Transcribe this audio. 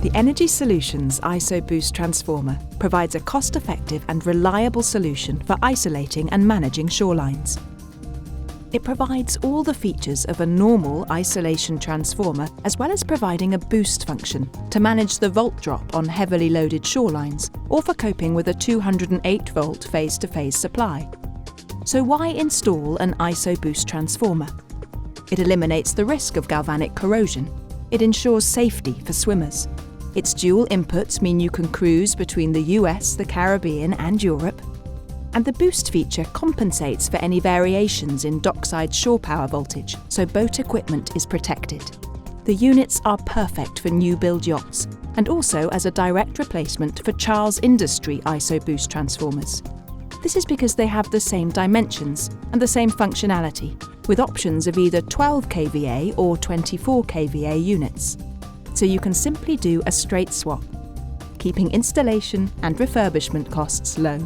The Energy Solutions IsoBoost transformer provides a cost-effective and reliable solution for isolating and managing shorelines. It provides all the features of a normal isolation transformer, as well as providing a boost function to manage the volt drop on heavily loaded shorelines or for coping with a 208-volt phase-to-phase supply. So why install an IsoBoost transformer? It eliminates the risk of galvanic corrosion. It ensures safety for swimmers. Its dual inputs mean you can cruise between the US, the Caribbean and Europe. And the boost feature compensates for any variations in dockside shore power voltage, so boat equipment is protected. The units are perfect for new build yachts and also as a direct replacement for Charles Industry IsoBoost transformers. This is because they have the same dimensions and the same functionality, with options of either 12 kVA or 24 kVA units. So you can simply do a straight swap, keeping installation and refurbishment costs low.